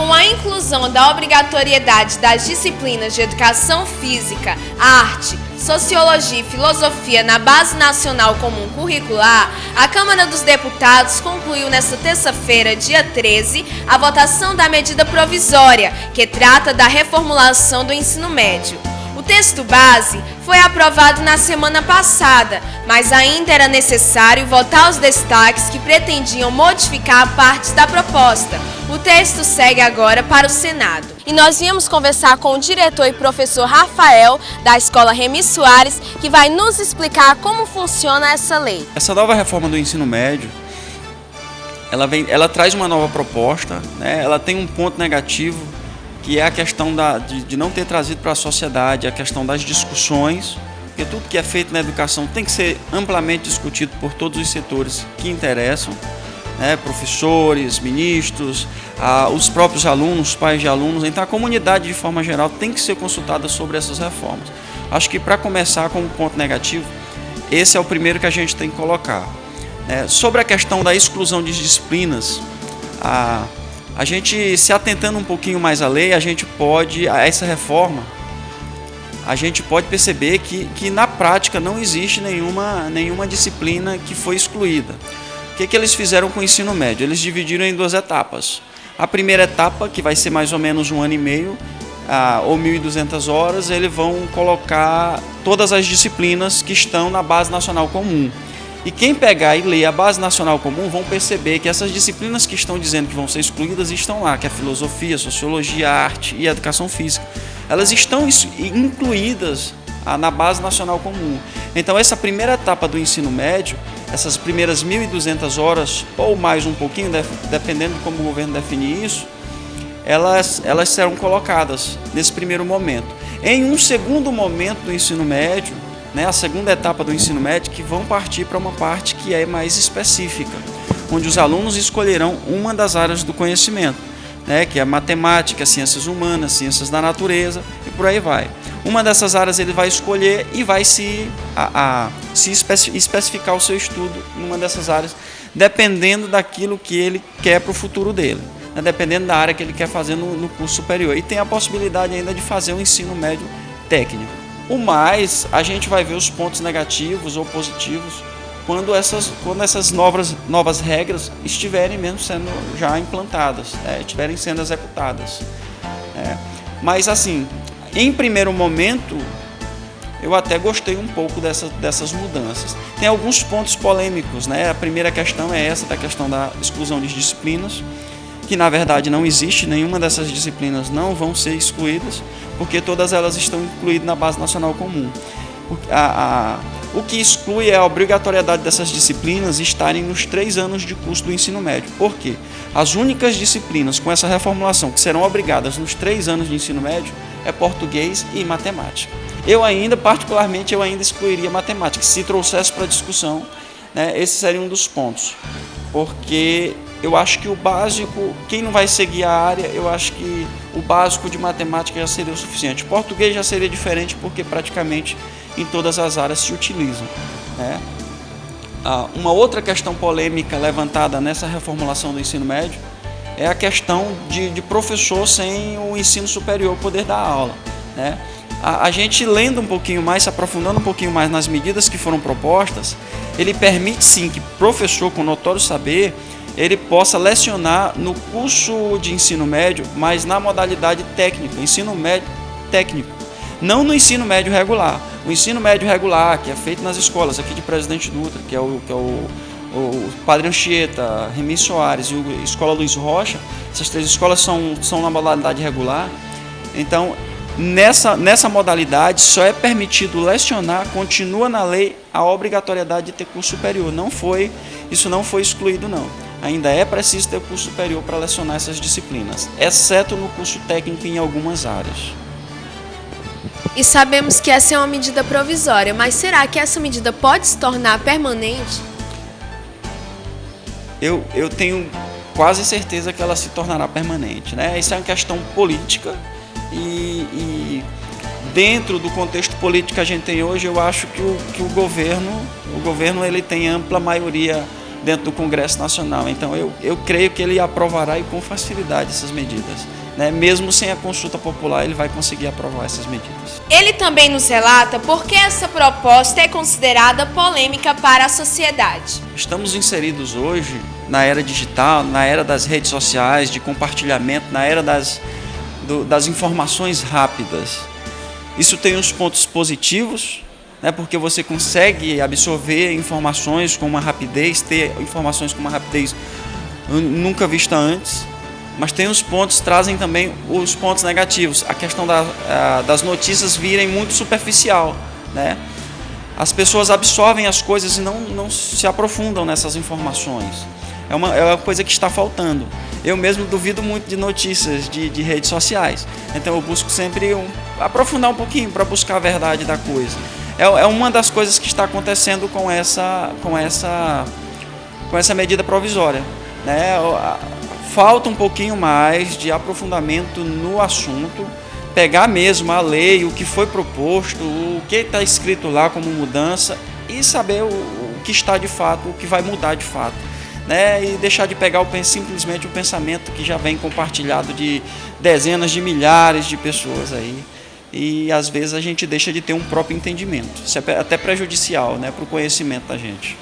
Com a inclusão da obrigatoriedade das disciplinas de Educação Física, Arte, Sociologia e Filosofia na Base Nacional Comum Curricular, a Câmara dos Deputados concluiu nesta terça-feira, dia 13, a votação da medida provisória, que trata da reformulação do ensino médio. O texto base foi aprovado na semana passada, mas ainda era necessário votar os destaques que pretendiam modificar partes da proposta. O texto segue agora para o Senado. E nós viemos conversar com o diretor e professor Rafael, da Escola Remy Soares, que vai nos explicar como funciona essa lei. Essa nova reforma do ensino médio, ela traz uma nova proposta, né? Ela tem um ponto negativo, que é a questão de não ter trazido para a sociedade a questão das discussões, porque tudo que é feito na educação tem que ser amplamente discutido por todos os setores que interessam, né? Professores, ministros, os próprios alunos, os pais de alunos. Então a comunidade de forma geral tem que ser consultada sobre essas reformas. Acho que para começar como ponto negativo, esse é o primeiro que a gente tem que colocar. Sobre a questão da exclusão de disciplinas, a gente, se atentando um pouquinho mais à lei, a essa reforma, a gente pode perceber que na prática não existe nenhuma disciplina que foi excluída. O que eles fizeram com o ensino médio? Eles dividiram em duas etapas. A primeira etapa, que vai ser mais ou menos 1 ano e meio, ou 1.200 horas, eles vão colocar todas as disciplinas que estão na Base Nacional Comum. E quem pegar e ler a Base Nacional Comum vão perceber que essas disciplinas que estão dizendo que vão ser excluídas estão lá, que é a filosofia, sociologia, arte e educação física. Elas estão incluídas na Base Nacional Comum. Então essa primeira etapa do ensino médio, essas primeiras 1.200 horas, ou mais um pouquinho, dependendo de como o governo definir isso, elas serão colocadas nesse primeiro momento. Em um segundo momento do ensino médio, a segunda etapa do ensino médio, que vão partir para uma parte que é mais específica, onde os alunos escolherão uma das áreas do conhecimento, que é matemática, ciências humanas, ciências da natureza e por aí vai. Uma dessas áreas ele vai escolher e vai se especificar o seu estudo numa dessas áreas, dependendo daquilo que ele quer para o futuro dele, dependendo da área que ele quer fazer no curso superior. E tem a possibilidade ainda de fazer um ensino médio técnico. O mais, a gente vai ver os pontos negativos ou positivos quando essas novas regras estiverem mesmo sendo já implantadas, estiverem sendo executadas. Mas assim, em primeiro momento, eu até gostei um pouco dessas mudanças. Tem alguns pontos polêmicos, A primeira questão é essa, da questão da exclusão de disciplinas, que na verdade não existe, nenhuma dessas disciplinas não vão ser excluídas, porque todas elas estão incluídas na Base Nacional Comum. O que exclui é a obrigatoriedade dessas disciplinas estarem nos 3 anos de curso do ensino médio. Por quê? As únicas disciplinas com essa reformulação que serão obrigadas nos 3 anos de ensino médio é português e matemática. Particularmente, eu ainda excluiria matemática. Se trouxesse para discussão, esse seria um dos pontos. Porque eu acho que o básico, quem não vai seguir a área, eu acho que o básico de matemática já seria o suficiente. Português já seria diferente, porque praticamente em todas as áreas se utilizam. Uma outra questão polêmica levantada nessa reformulação do ensino médio é a questão de professor sem o ensino superior poder dar aula. A gente lendo um pouquinho mais, se aprofundando um pouquinho mais nas medidas que foram propostas, ele permite sim que professor com notório saber ele possa lecionar no curso de ensino médio, mas na modalidade técnica, ensino médio técnico, não no ensino médio regular. O ensino médio regular, que é feito nas escolas aqui de Presidente Dutra, que é o Padre Anchieta, Remy Soares e a Escola Luiz Rocha, essas 3 escolas são na modalidade regular. Então, nessa modalidade, só é permitido lecionar, continua na lei a obrigatoriedade de ter curso superior. Isso não foi excluído, não. Ainda é preciso ter curso superior para lecionar essas disciplinas, exceto no curso técnico em algumas áreas. E sabemos que essa é uma medida provisória, mas será que essa medida pode se tornar permanente? Eu tenho quase certeza que ela se tornará permanente, Isso é uma questão política e dentro do contexto político que a gente tem hoje, eu acho que o governo ele tem ampla maioria dentro do Congresso Nacional. Então eu creio que ele aprovará e com facilidade essas medidas. Né? Mesmo sem a consulta popular, ele vai conseguir aprovar essas medidas. Ele também nos relata por que essa proposta é considerada polêmica para a sociedade. Estamos inseridos hoje na era digital, na era das redes sociais, de compartilhamento, na era das informações rápidas. Isso tem uns pontos positivos, né, porque você consegue absorver informações com uma rapidez, ter informações com uma rapidez nunca vista antes, mas tem os pontos, trazem também os pontos negativos, a questão das notícias virem muito superficial, né? As pessoas absorvem as coisas e não se aprofundam nessas informações. É uma coisa que está faltando. Eu mesmo duvido muito de notícias de redes sociais. Então eu busco sempre aprofundar um pouquinho para buscar a verdade da coisa. É uma das coisas que está acontecendo com essa medida provisória. Né? Falta um pouquinho mais de aprofundamento no assunto, pegar mesmo a lei, o que foi proposto, o que está escrito lá como mudança e saber o que está de fato, o que vai mudar de fato. Né? E deixar de pegar simplesmente o pensamento que já vem compartilhado de dezenas de milhares de pessoas aí. E às vezes a gente deixa de ter um próprio entendimento. Isso é até prejudicial, né, para o conhecimento da gente.